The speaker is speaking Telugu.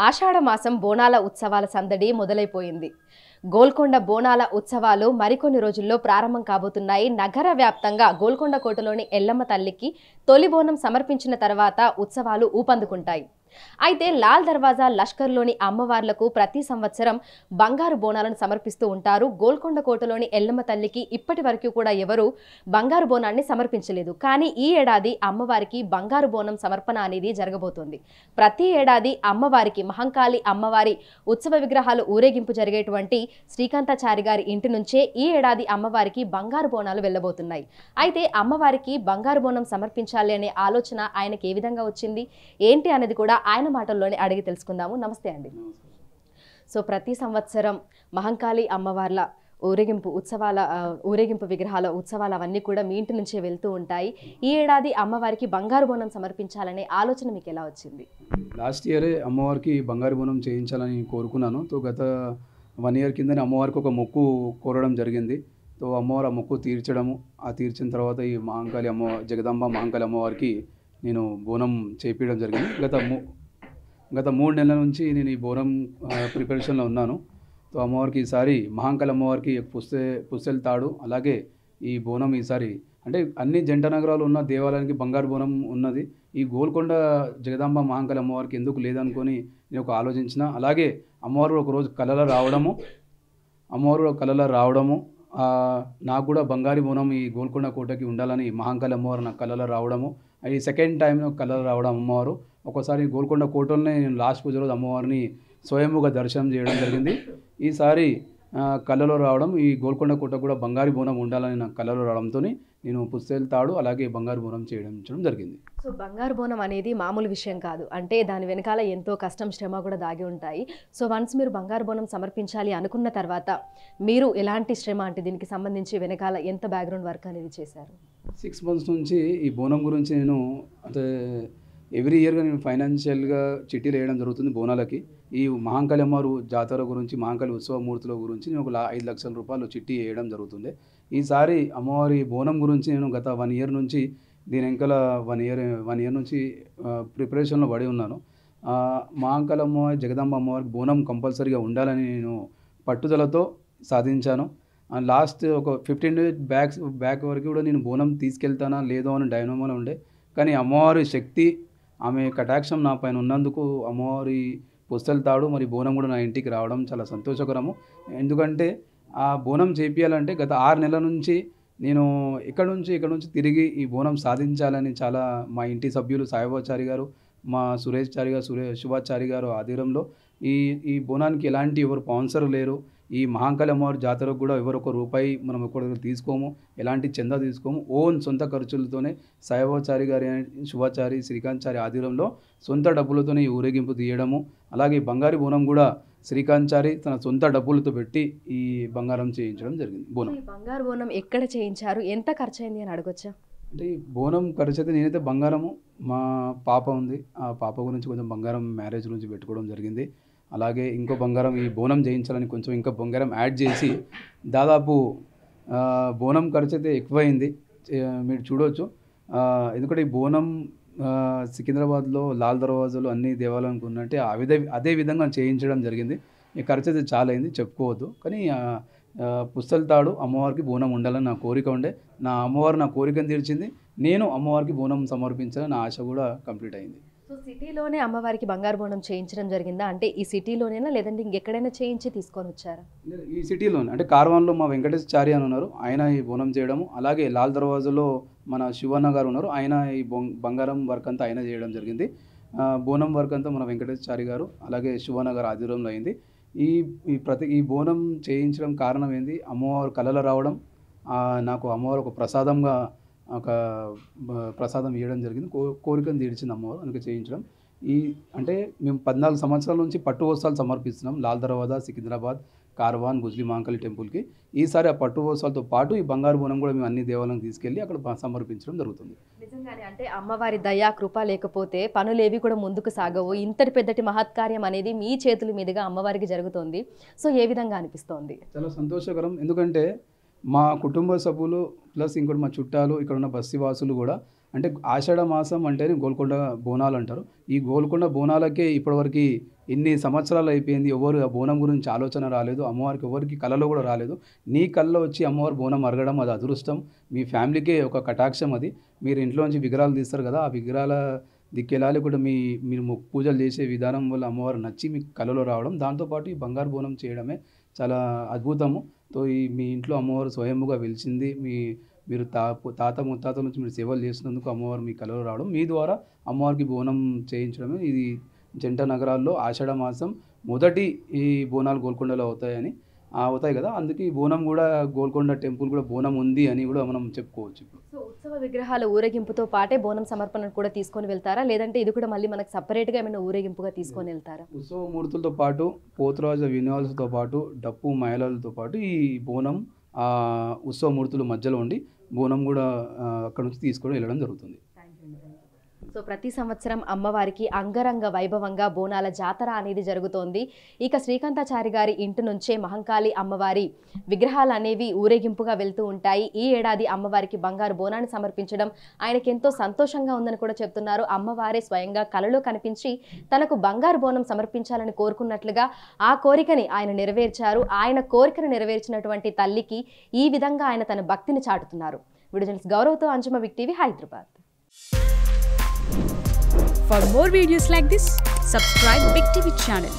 ఆషాఢ మాసం బోనాల ఉత్సవాల సందడి మొదలైపోయింది. గోల్కొండ బోనాల ఉత్సవాలు మరికొన్ని రోజుల్లో ప్రారంభం కాబోతున్నాయి. నగర వ్యాప్తంగా గోల్కొండ కోటలోని ఎల్లమ్మ తల్లికి తొలి బోనం సమర్పించిన తర్వాత ఉత్సవాలు ఊపందుకుంటాయి. అయితే లాల్ దర్వాజా లష్కర్లోని అమ్మవార్లకు ప్రతి సంవత్సరం బంగారు బోనాలను సమర్పిస్తూ ఉంటారు. గోల్కొండ కోటలోని ఎల్లమ్మ తల్లికి ఇప్పటి వరకు కూడా ఎవరు బంగారు బోనాన్ని సమర్పించలేదు. కానీ ఈ ఏడాది అమ్మవారికి బంగారు బోనం సమర్పణ అనేది జరగబోతోంది. ప్రతి ఏడాది అమ్మవారికి మహంకాళి అమ్మవారి ఉత్సవ విగ్రహాలు ఊరేగింపు జరిగేటువంటి శ్రీకాంతాచారి గారి ఇంటి నుంచే ఈ ఏడాది అమ్మవారికి బంగారు బోనాలు వెళ్ళబోతున్నాయి. అయితే అమ్మవారికి బంగారు బోనం సమర్పించాలి అనే ఆలోచన ఆయనకి ఏ విధంగా వచ్చింది ఏంటి అనేది కూడా ఆయన మాటల్లోనే అడిగి తెలుసుకుందాము. నమస్తే అండి. సో ప్రతి సంవత్సరం మహంకాళి అమ్మవార్ల ఊరేగింపు విగ్రహాల ఉత్సవాలు అవన్నీ కూడా మీ ఇంటి నుంచే వెళ్తూ ఉంటాయి. ఈ ఏడాది అమ్మవారికి బంగారు బోనం సమర్పించాలనే ఆలోచన మీకు ఎలా వచ్చింది? లాస్ట్ ఇయరే అమ్మవారికి బంగారు బోనం చేయించాలని కోరుకున్నాను. తో గత 1 ఇయర్ కిందనే అమ్మవారికి ఒక మొక్కు కోరడం జరిగింది. తో అమ్మవారు ఆ మొక్కు తీర్చడము, ఆ తీర్చిన తర్వాత ఈ మహంకాళి జగదాంబ మహంకాళి అమ్మవారికి నేను బోనం చేయించడం జరిగింది. గత 3 నెలల నుంచి నేను ఈ బోనం ప్రిపరేషన్లో ఉన్నాను. తో అమ్మవారికి ఈసారి మహంకాళి అమ్మవారికి పుస్తెల తాడు, అలాగే ఈ బోనం ఈసారి అంటే అన్ని జంట నగరాలు ఉన్న దేవాలయానికి బంగారు బోనం ఉన్నది. ఈ గోల్కొండ జగదాంబ మహంకాళి అమ్మవారికి ఎందుకు లేదనుకొని నేను ఒక ఆలోచించిన. అలాగే అమ్మవారు ఒకరోజు కలలో రావడము నాకు కూడా బంగారు బోనం ఈ గోల్కొండ కోటకి ఉండాలని మహంకాళి అమ్మవారు నాకు కలలో రావడము, అది సెకండ్ టైం కలలో రావడం అమ్మవారు. ఒకసారి గోల్కొండ కోటలోనే నేను లాస్ట్ పూజ రోజు అమ్మవారిని స్వయంభుగా దర్శనం చేయడం జరిగింది. ఈసారి కళలో రావడం, ఈ గోల్కొండ కోట కూడా బంగారు బోనం ఉండాలని నాకు కళలో రావడంతో నేను పుస్తెల తాడు అలాగే బంగారు బోనం చేయడం జరిగింది. సో బంగారు బోనం అనేది మామూలు విషయం కాదు, అంటే దాని వెనకాల ఎంతో కష్టం శ్రమ కూడా దాగి ఉంటాయి. సో వన్స్ మీరు బంగారు బోనం సమర్పించాలి అనుకున్న తర్వాత మీరు ఎలాంటి శ్రమ, అంటే దీనికి సంబంధించి వెనకాల ఎంత బ్యాక్గ్రౌండ్ వర్క్ అనేది చేశారు? 6 months నుంచి ఈ బోనం గురించి నేను అంటే ఎవ్రీ ఇయర్గా నేను ఫైనాన్షియల్గా చిట్టీలు వేయడం జరుగుతుంది బోనాలకి. ఈ మహంకాళి అమ్మవారు జాతర గురించి, మహంకాళి ఉత్సవ మూర్తుల గురించి నేను ఒక 5 లక్షల రూపాయలు చిట్టి వేయడం జరుగుతుంది. ఈసారి అమ్మవారి బోనం గురించి నేను గత 1 ఇయర్ నుంచి దీని వెనకాల 1 ఇయర్ నుంచి ప్రిపరేషన్లో పడి ఉన్నాను. మహంకాళి అమ్మవారి జగదాంబ అమ్మవారికి బోనం కంపల్సరీగా ఉండాలని నేను పట్టుదలతో సాధించాను. లాస్ట్ ఒక 15 days బ్యాక్ వరకు కూడా నేను బోనం తీసుకెళ్తానా లేదో అని డైనమోలో ఉండే. కానీ అమ్మవారి శక్తి, ఆమె కటాక్షం నా పైన ఉన్నందుకు అమ్మవారి పుస్తెల తాడు మరి బోనం కూడా నా ఇంటికి రావడం చాలా సంతోషకరము. ఎందుకంటే ఆ బోనం చేపియాలంటే గత 6 నెలల నుంచి నేను ఇక్కడ నుంచి తిరిగి ఈ బోనం సాధించాలని చాలా మా ఇంటి సభ్యులు సాయిబాబాచారి గారు, మా శుభాచారి గారు ఆధ్వర్యంలో ఈ బోనానికి ఎలాంటి ఎవరు స్పాన్సర్ లేరు. ఈ మహంకాళి అమ్మవారి జాతరకు కూడా ఎవరు ఒక రూపాయి మనం ఎక్కడ తీసుకోము, ఎలాంటి చందా తీసుకోము. ఓన్ సొంత ఖర్చులతోనే సాయిబాబాచారి గారి, శుభాచారి, శ్రీకాంతాచారి ఆధ్వర్యంలో సొంత డబ్బులతోనే ఈ ఊరేగింపు తీయడము, అలాగే బంగారు బోనం కూడా శ్రీకాంతాచారి తన సొంత డబ్బులతో పెట్టి ఈ బంగారం చేయించడం జరిగింది. బోనం బంగారు బోనం ఎక్కడ చేయించారు, ఎంత ఖర్చు అయింది అని అడగొచ్చా? అంటే ఈ బోనం ఖర్చు అయితే నేనైతే బంగారము, మా పాప ఉంది, ఆ పాప గురించి కొంచెం బంగారం మ్యారేజ్ గురించి పెట్టుకోవడం జరిగింది. అలాగే ఇంకో బంగారం ఈ బోనం చేయించాలని కొంచెం ఇంకా బంగారం యాడ్ చేసి దాదాపు బోనం ఖర్చు అయితే ఎక్కువైంది. మీరు చూడవచ్చు. ఎందుకంటే ఈ బోనం సికింద్రాబాద్లో లాల్ దర్వాజాలో అన్ని దేవాలయానికి ఉన్నట్టే అదే విధంగా చేయించడం జరిగింది. ఈ ఖర్చు అయితే చాలా అయింది, చెప్పుకోవద్దు. కానీ పుస్తెల తాడు అమ్మవారికి బోనం ఉండాలని నా కోరిక ఉండే. నా అమ్మవారు నా కోరికను తీర్చింది. నేను అమ్మవారికి బోనం సమర్పించాలని నా ఆశ కూడా కంప్లీట్ అయింది. సో సిటీలోనే అమ్మవారికి బంగారు బోనం చేయించడం జరిగిందా? అంటే ఈ సిటీలోనేనా లేదంటే ఇంకెక్కడైనా చేయించి తీసుకొని వచ్చారా? ఈ సిటీలోనే, అంటే కార్వాన్లో మా వెంకటేశ్వరాచారి అని ఉన్నారు, ఆయన ఈ బోనం చేయడము. అలాగే లాల్ దర్వాజాలో మన శివన్న గారు ఉన్నారు, ఆయన ఈ బంగారం వర్క్ అంతా ఆయన చేయడం జరిగింది. బోనం వర్క్ అంతా మన వెంకటేశ్వరాచారి గారు అలాగే శివన్న గారు ఆధ్వర్యంలో అయింది. ఈ బోనం చేయించడం కారణం ఏంది, అమ్మవారు కళలో రావడం, నాకు అమ్మవారు ఒక ప్రసాదం ఇవ్వడం జరిగింది. కోరికను తీర్చింది అమ్మవారు, అందుకే చేయించడం. అంటే మేము 14 సంవత్సరాల నుంచి పట్టు వస్త్రాలు సమర్పిస్తున్నాం లాల్ దర్వాజా, సికింద్రాబాద్, కార్వాన్, గుజ్లీ మహంకాళి టెంపుల్కి. ఈసారి ఆ పట్టు వస్త్రాలతో పాటు ఈ బంగారు బోనం కూడా మేము అన్ని దేవాలయాలకు తీసుకెళ్ళి అక్కడ సమర్పించడం జరుగుతుంది. నిజంగానే అంటే అమ్మవారి దయా కృప లేకపోతే పనులేవి కూడా ముందుకు సాగవు. ఇంతటి పెద్దటి మహత్కార్యం అనేది మీ చేతుల మీదుగా అమ్మవారికి జరుగుతోంది. సో ఏ విధంగా అనిపిస్తోంది? చాలా సంతోషకరం. ఎందుకంటే మా కుటుంబ సభ్యులు ప్లస్ ఇంకోటి మా చుట్టాలు, ఇక్కడ ఉన్న బస్తీవాసులు కూడా అంటే ఆషాఢ మాసం అంటేనే గోల్కొండ బోనాలు అంటారు. ఈ గోల్కొండ బోనాలకే ఇప్పటివరకు ఇన్ని సంవత్సరాలు అయిపోయింది. ఎవరు ఆ బోనం గురించి ఆలోచన రాలేదు. అమ్మవారికి ఎవరికి కలలో కూడా రాలేదు. నీ కల్లో వచ్చి అమ్మవారు బోనం అరగడం అది అదృష్టం. మీ ఫ్యామిలీకే ఒక కటాక్షం అది. మీరు ఇంట్లో నుంచి విగ్రహాలు తీస్తారు కదా, ఆ విగ్రహాల దిక్కెళ్ళాలి కూడా మీరు పూజలు చేసే విధానం వల్ల అమ్మవారు నచ్చి మీకు కలలో రావడం, దాంతోపాటు ఈ బంగారు బోనం చేయడమే చాలా అద్భుతము. మీ ఇంట్లో అమ్మవారు స్వయంగా వెలిసింది. మీరు తాత ముత్తాతల నుంచి మీరు సేవలు చేసినందుకు అమ్మవారు మీ కలలో రావడం, మీ ద్వారా అమ్మవారికి బోనం చేయించడమే. ఇది జంట నగరాల్లో ఆషాఢ మాసం మొదటి ఈ బోనాలు గోల్కొండలో అవుతాయి కదా, అందుకే ఈ బోనం కూడా గోల్కొండ టెంపుల్ కూడా బోనం ఉంది అని కూడా మనం చెప్పుకోవచ్చు. ఇప్పుడు సో ఉత్సవ విగ్రహాల ఊరేగింపుతో పాటే బోనం సమర్పణ కూడా తీసుకొని వెళ్తారా, లేదంటే ఇది కూడా మళ్ళీ మనకు సపరేట్గా ఏమైనా ఊరేగింపుగా తీసుకొని వెళ్తారా? ఉత్సవ మూర్తులతో పాటు పోతురాజు విన్యాసాలతో పాటు డప్పు మహిళలతో పాటు ఈ బోనం ఉత్సవ మూర్తుల మధ్యలో ఉండి బోనం కూడా అక్కడ నుంచి తీసుకొని వెళ్ళడం జరుగుతుంది. సో ప్రతి సంవత్సరం అమ్మవారికి అంగరంగ వైభవంగా బోనాల జాతర అనేది జరుగుతోంది. ఇక శ్రీకాంతాచారి గారి ఇంటి నుంచే మహంకాళి అమ్మవారి విగ్రహాలు అనేవి ఊరేగింపుగా వెళ్తూ ఉంటాయి. ఈ ఏడాది అమ్మవారికి బంగారు బోనాన్ని సమర్పించడం ఆయనకి ఎంతో సంతోషంగా ఉందని కూడా చెప్తున్నారు. అమ్మవారే స్వయంగా కలలో కనిపించి తనకు బంగారు బోనం సమర్పించాలని కోరుకున్నట్లుగా ఆ కోరికని ఆయన నెరవేర్చారు. ఆయన కోరికను నెరవేర్చినటువంటి తల్లికి ఈ విధంగా ఆయన తన భక్తిని చాటుతున్నారు. వీడియో జర్నలిస్ట్ గౌరవ్తో Anjuma, Big TV, Hyderabad. For more videos like this, subscribe Big TV channel.